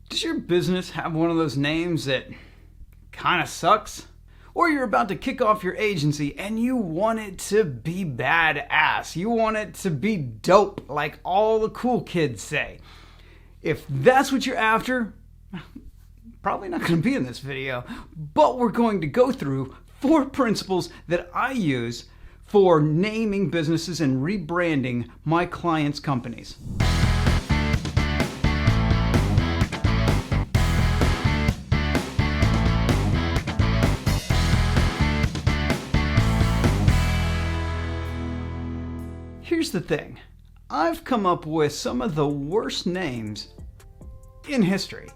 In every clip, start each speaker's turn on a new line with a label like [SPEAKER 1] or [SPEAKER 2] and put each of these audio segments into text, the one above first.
[SPEAKER 1] Does your business have one of those names that kind of sucks? Or you're about to kick off your agency and you want it to be badass. You want it to be dope like all the cool kids say. If that's what you're after, probably not going to be in this video, but we're going to go through 4 principles that I use for naming businesses and rebranding my clients' companies. Here's the thing. I've come up with some of the worst names in history.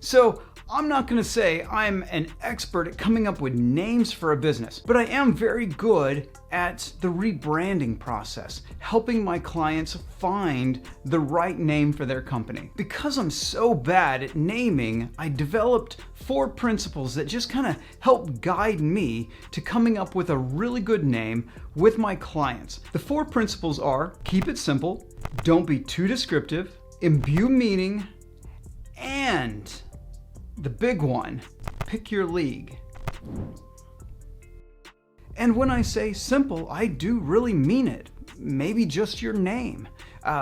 [SPEAKER 1] So I'm not going to say I'm an expert at coming up with names for a business, but I am very good at the rebranding process, helping my clients find the right name for their company. Because I'm so bad at naming, I developed 4 principles that just kind of help guide me to coming up with a really good name with my clients. The 4 principles are: keep it simple, don't be too descriptive, imbue meaning, and the big one, pick your league. And when I say simple, I do really mean it. Maybe just your name.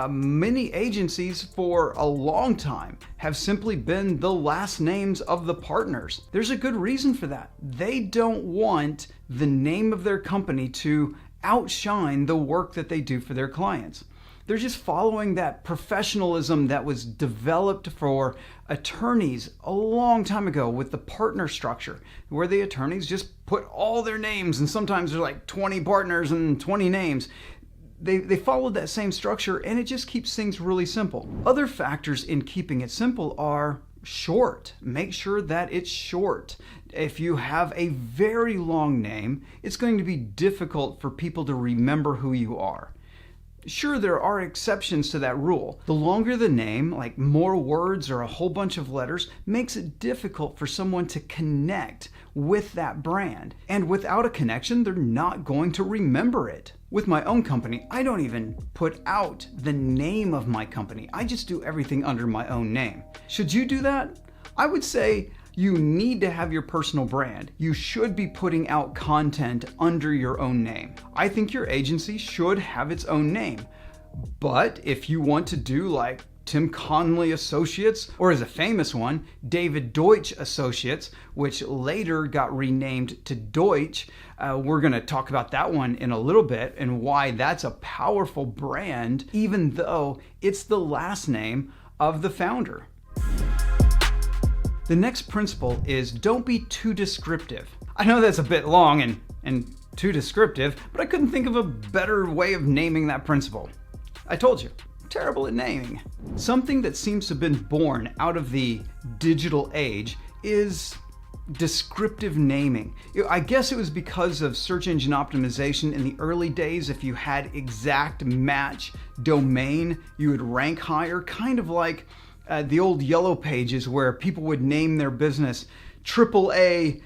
[SPEAKER 1] Many agencies for a long time have simply been the last names of the partners. There's a good reason for that. They don't want the name of their company to outshine the work that they do for their clients. They're just following that professionalism that was developed for attorneys a long time ago with the partner structure, where the attorneys just put all their names, and sometimes there's like 20 partners and 20 names. They followed that same structure, and it just keeps things really simple. Other factors in keeping it simple are short. Make sure that it's short. If you have a very long name, it's going to be difficult for people to remember who you are. Sure, there are exceptions to that rule. The longer the name, like more words or a whole bunch of letters, makes it difficult for someone to connect with that brand. And without a connection, they're not going to remember it. With my own company, I don't even put out the name of my company. I just do everything under my own name. Should you do that? I would say you need to have your personal brand. You should be putting out content under your own name. I think your agency should have its own name. But if you want to do like Tim Conley Associates, or as a famous one, David Deutsch Associates, which later got renamed to Deutsch, we're going to talk about that one in a little bit and why that's a powerful brand, even though it's the last name of the founder. The next principle is don't be too descriptive. I know that's a bit long and too descriptive, but I couldn't think of a better way of naming that principle. I told you, I'm terrible at naming. Something that seems to have been born out of the digital age is descriptive naming. I guess it was because of search engine optimization in the early days. If you had exact match domain, you would rank higher, kind of like the old yellow pages where people would name their business AAA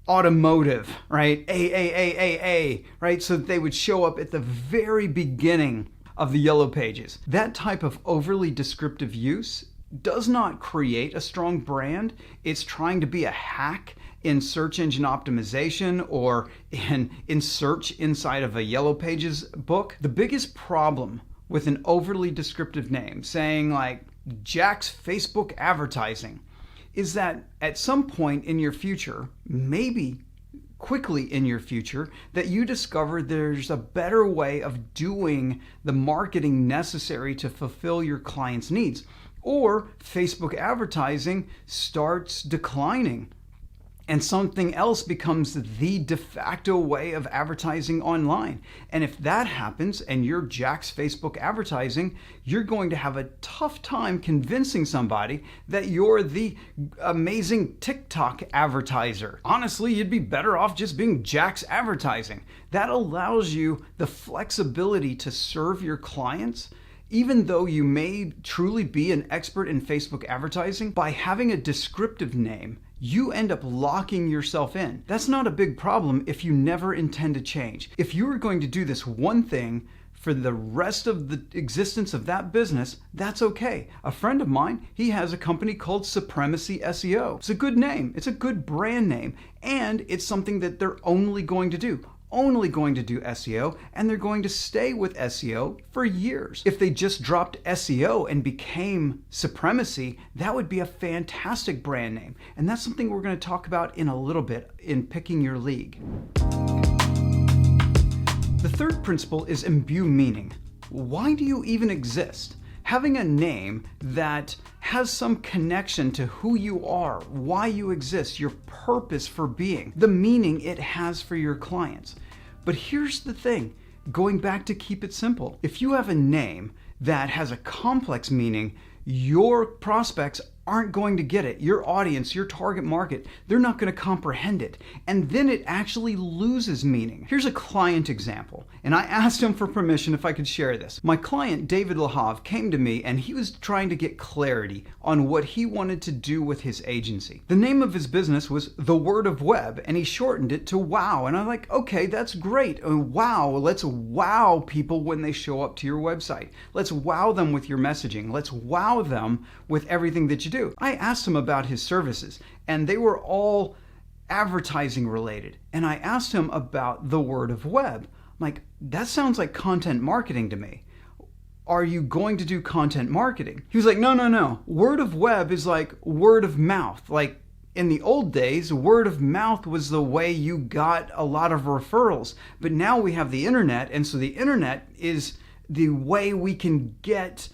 [SPEAKER 1] automotive, right? AAAAA, right? So that they would show up at the very beginning of the yellow pages. That type of overly descriptive use does not create a strong brand. It's trying to be a hack in search engine optimization or in search inside of a yellow pages book. The biggest problem with an overly descriptive name, saying like Jack's Facebook advertising, is that at some point in your future, maybe quickly in your future, that you discover there's a better way of doing the marketing necessary to fulfill your clients' needs. Or Facebook advertising starts declining and something else becomes the de facto way of advertising online. And if that happens and you're Jack's Facebook advertising, you're going to have a tough time convincing somebody that you're the amazing TikTok advertiser. Honestly, you'd be better off just being Jack's advertising. That allows you the flexibility to serve your clients even though you may truly be an expert in Facebook advertising. By having a descriptive name, you end up locking yourself in. That's not a big problem if you never intend to change. If you are going to do this one thing for the rest of the existence of that business, that's okay. A friend of mine, he has a company called Supremacy SEO. It's a good name. It's a good brand name. And it's something that they're only going to do SEO, and they're going to stay with SEO for years. If they just dropped SEO and became Supremacy, that would be a fantastic brand name. And that's something we're going to talk about in a little bit in picking your league. The third principle is imbue meaning. Why do you even exist? Having a name that has some connection to who you are, why you exist, your purpose for being, the meaning it has for your clients. But here's the thing, going back to keep it simple. If you have a name that has a complex meaning, your prospects aren't going to get it. Your audience, your target market, they're not going to comprehend it. And then it actually loses meaning. Here's a client example, and I asked him for permission if I could share this. My client, David Lahav, came to me and he was trying to get clarity on what he wanted to do with his agency. The name of his business was The Word of Web, and he shortened it to WOW. And I'm like, okay, that's great. Wow, let's wow people when they show up to your website. Let's wow them with your messaging. Let's wow them with everything that you do. I asked him about his services, and they were all advertising related. And I asked him about the Word of Web. I'm like, that sounds like content marketing to me. Are you going to do content marketing? He was like, no. Word of Web is like word of mouth. Like in the old days, word of mouth was the way you got a lot of referrals. But now we have the internet, and so the internet is the way we can get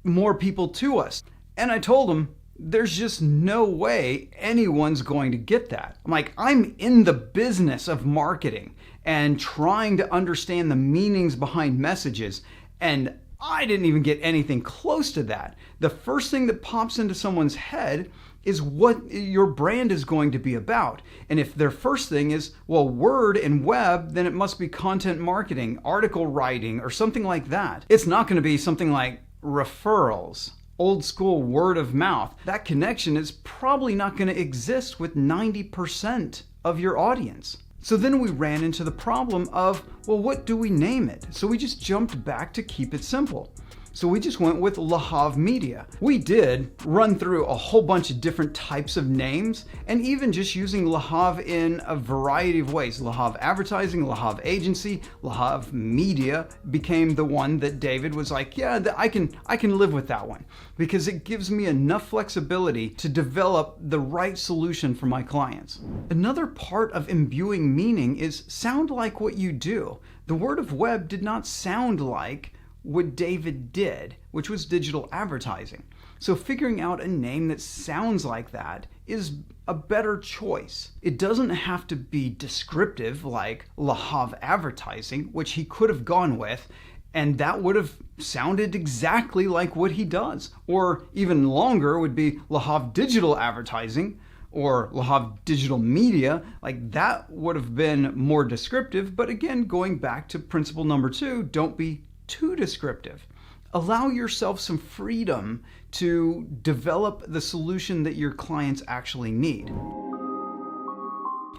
[SPEAKER 1] more people to us. And I told him, there's just no way anyone's going to get that. I'm like, I'm in the business of marketing and trying to understand the meanings behind messages, and I didn't even get anything close to that. The first thing that pops into someone's head is what your brand is going to be about. And if their first thing is, well, word and web, then it must be content marketing, article writing, or something like that. It's not going to be something like referrals, old school word of mouth. That connection is probably not going to exist with 90% of your audience. So then we ran into the problem of, well, what do we name it? So we just jumped back to keep it simple. So we just went with Lahav Media. We did run through a whole bunch of different types of names, and even just using Lahav in a variety of ways. Lahav Advertising, Lahav Agency, Lahav Media became the one that David was like, yeah, I can live with that one, because it gives me enough flexibility to develop the right solution for my clients. Another part of imbuing meaning is sound like what you do. The Word of Web did not sound like what David did, which was digital advertising. So figuring out a name that sounds like that is a better choice. It doesn't have to be descriptive like Lahav Advertising, which he could have gone with, and that would have sounded exactly like what he does. Or even longer would be Lahav Digital Advertising or Lahav Digital Media. Like that would have been more descriptive. But again, going back to principle number 2, don't be too descriptive. Allow yourself some freedom to develop the solution that your clients actually need.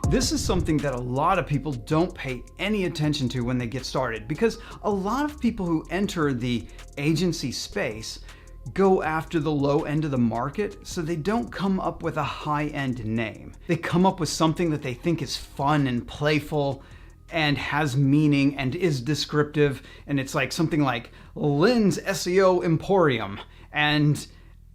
[SPEAKER 1] This is something that a lot of people don't pay any attention to when they get started, because a lot of people who enter the agency space go after the low end of the market, so they don't come up with a high-end name. They come up with something that they think is fun and playful and has meaning and is descriptive, and it's like something like Lynn's SEO Emporium, and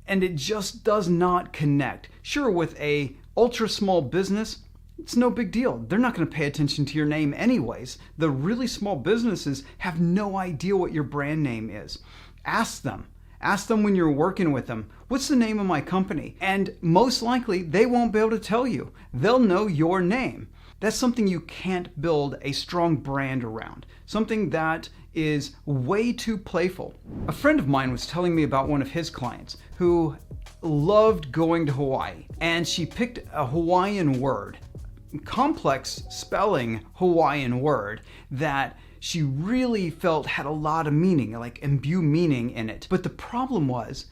[SPEAKER 1] it just does not connect. Sure, with a ultra small business, it's no big deal. They're not going to pay attention to your name anyways. The really small businesses have no idea what your brand name is. Ask them when you're working with them, what's the name of my company? And most likely they won't be able to tell you. They'll know your name. That's something you can't build a strong brand around. Something that is way too playful. A friend of mine was telling me about one of his clients who loved going to Hawaii, and she picked a Hawaiian word, complex spelling Hawaiian word that she really felt had a lot of meaning, like imbue meaning in it. But the problem was,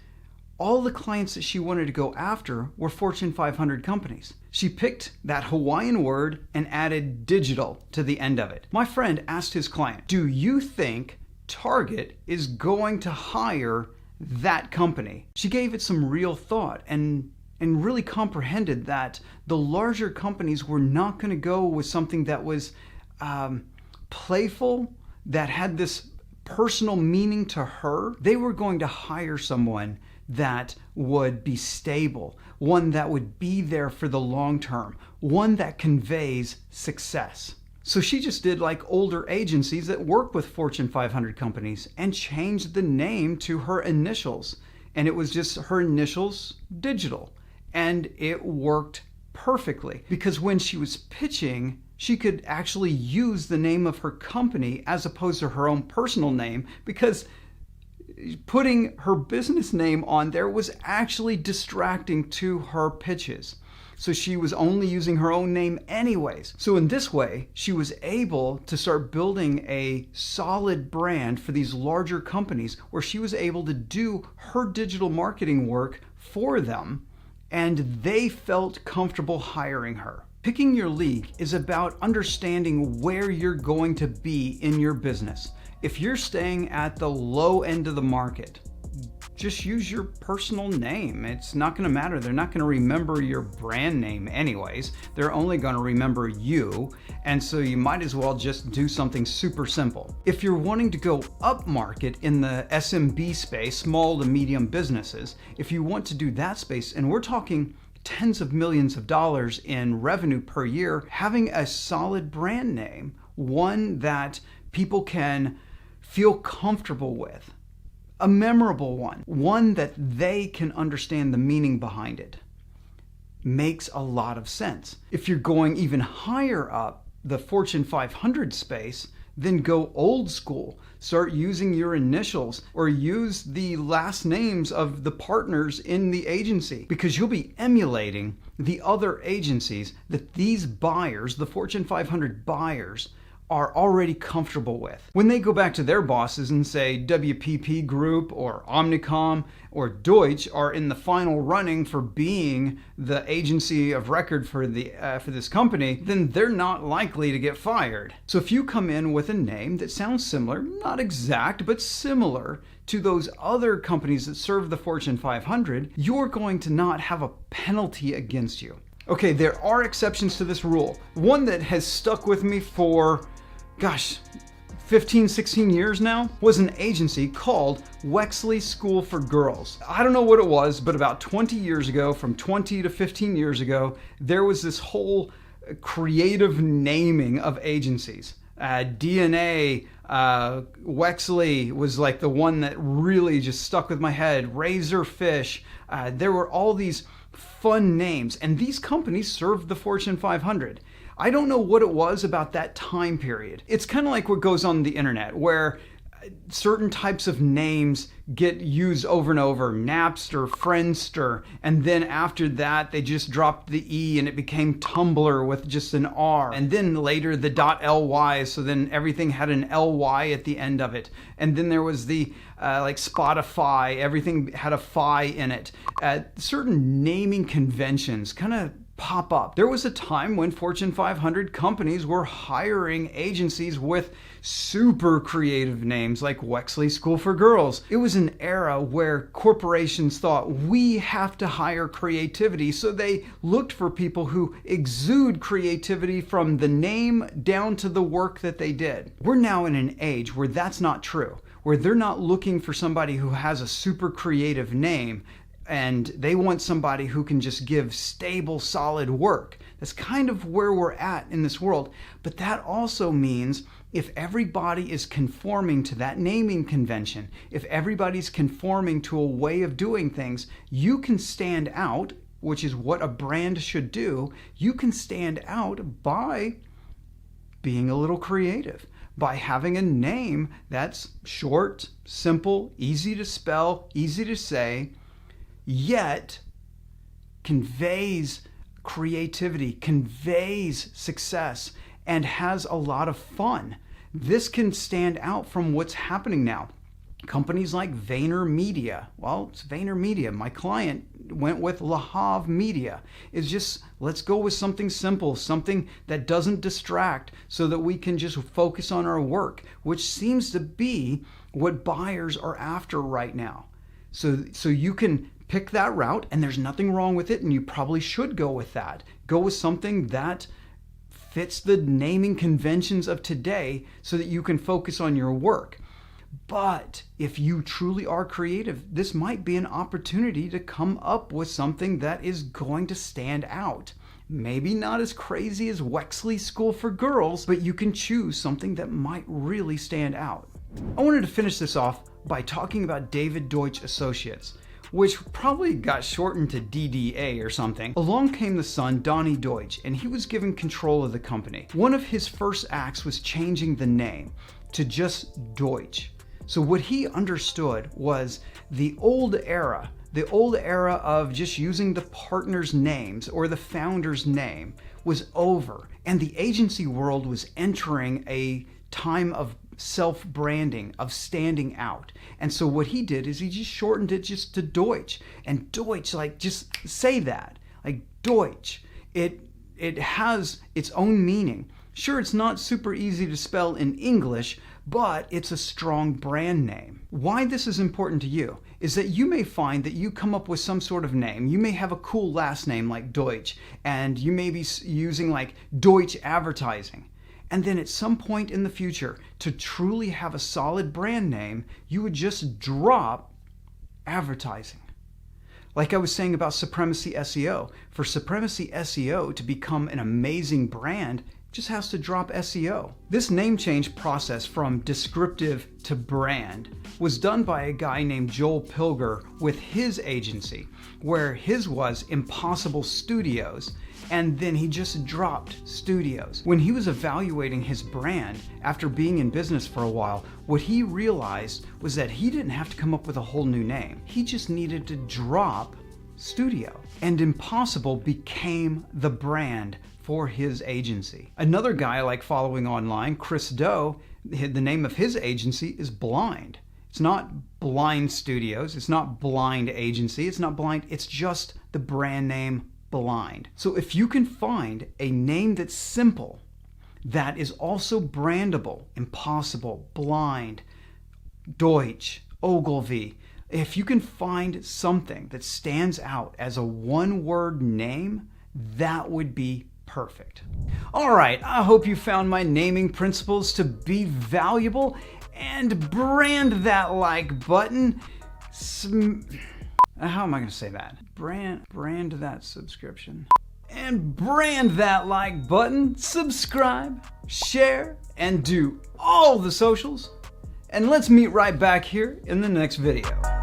[SPEAKER 1] all the clients that she wanted to go after were Fortune 500 companies. She picked that Hawaiian word and added digital to the end of it. My friend asked his client, do you think Target is going to hire that company. She gave it some real thought and really comprehended that the larger companies were not going to go with something that was playful, that had this personal meaning to her. They were going to hire someone that would be stable, one that would be there for the long term, one that conveys success. So she just did like older agencies that work with Fortune 500 companies and changed the name to her initials. And it was just her initials digital. And it worked perfectly because when she was pitching, she could actually use the name of her company as opposed to her own personal name, because putting her business name on there was actually distracting to her pitches. So she was only using her own name anyways. So in this way, she was able to start building a solid brand for these larger companies where she was able to do her digital marketing work for them, and they felt comfortable hiring her. Picking your league is about understanding where you're going to be in your business. If you're staying at the low end of the market, just use your personal name. It's not going to matter. They're not going to remember your brand name anyways. They're only going to remember you. And so you might as well just do something super simple. If you're wanting to go up market in the SMB space, small to medium businesses, if you want to do that space, and we're talking tens of millions of dollars in revenue per year, having a solid brand name, one that people can feel comfortable with, a memorable one that they can understand the meaning behind it, makes a lot of sense. If you're going even higher up the Fortune 500 space, then go old school. Start using your initials or use the last names of the partners in the agency, because you'll be emulating the other agencies that these buyers, the Fortune 500 buyers, are already comfortable with. When they go back to their bosses and say WPP Group or Omnicom or Deutsch are in the final running for being the agency of record for this company, then they're not likely to get fired. So if you come in with a name that sounds similar, not exact, but similar to those other companies that serve the Fortune 500, you're going to not have a penalty against you. Okay, there are exceptions to this rule. One that has stuck with me for 15, 16 years now was an agency called Wexley School for Girls. I don't know what it was, but about 20 years ago, from 20 to 15 years ago, there was this whole creative naming of agencies. DNA, Wexley was like the one that really just stuck with my head. Razorfish. There were all these fun names, and these companies served the Fortune 500. I don't know what it was about that time period. It's kind of like what goes on the internet, where certain types of names get used over and over, Napster, Friendster, and then after that they just dropped the E and it became Tumblr with just an R, and then later the .ly, so then everything had an ly at the end of it, and then there was the like Spotify, everything had a phi in it. Certain naming conventions kind of pop up. There was a time when Fortune 500 companies were hiring agencies with super creative names like Wexley School for Girls. It was an era where corporations thought, we have to hire creativity, so they looked for people who exude creativity from the name down to the work that they did. We're now in an age where that's not true, where they're not looking for somebody who has a super creative name, and they want somebody who can just give stable, solid work. That's kind of where we're at in this world. But that also means if everybody is conforming to that naming convention, if everybody's conforming to a way of doing things, you can stand out, which is what a brand should do. You can stand out by being a little creative, by having a name that's short, simple, easy to spell, easy to say, yet conveys creativity, conveys success, and has a lot of fun. This can stand out from what's happening now. Companies like VaynerMedia. Well, it's VaynerMedia. My client went with Lahav Media. It's just, let's go with something simple, something that doesn't distract, so that we can just focus on our work, which seems to be what buyers are after right now. So you can pick that route, and there's nothing wrong with it, and you probably should go with that. Go with something that fits the naming conventions of today so that you can focus on your work. But if you truly are creative, this might be an opportunity to come up with something that is going to stand out. Maybe not as crazy as Wexley School for Girls, but you can choose something that might really stand out. I wanted to finish this off by talking about David Deutsch Associates, which probably got shortened to DDA or something. Along came the son, Donnie Deutsch, and he was given control of the company. One of his first acts was changing the name to just Deutsch. So what he understood was the old era of just using the partners' names or the founder's name was over, and the agency world was entering a time of self-branding, of standing out. And so what he did is he just shortened it just to Deutsch. And Deutsch, like, just say that, like Deutsch. It has its own meaning. Sure, it's not super easy to spell in English, but it's a strong brand name. Why this is important to you is that you may find that you come up with some sort of name. You may have a cool last name like Deutsch, and you may be using like Deutsch Advertising. And then at some point in the future, to truly have a solid brand name, you would just drop advertising. Like I was saying about Supremacy SEO, for Supremacy SEO to become an amazing brand, just has to drop SEO. This name change process from descriptive to brand was done by a guy named Joel Pilger with his agency, where his was Impossible Studios, and then he just dropped studios. When he was evaluating his brand after being in business for a while, what he realized was that he didn't have to come up with a whole new name. He just needed to drop studio, and Impossible became the brand for his agency. Another guy I like following online, Chris Doe, the name of his agency is Blind. It's not Blind Studios, it's not Blind Agency, it's not Blind, it's just the brand name Blind. So if you can find a name that's simple, that is also brandable, Impossible, Blind, Deutsch, Ogilvy, if you can find something that stands out as a one-word name, that would be perfect. All right, I hope you found my naming principles to be valuable, and brand that like button. How am I going to say that? Brand that subscription. And brand that like button, subscribe, share, and do all the socials. And let's meet right back here in the next video.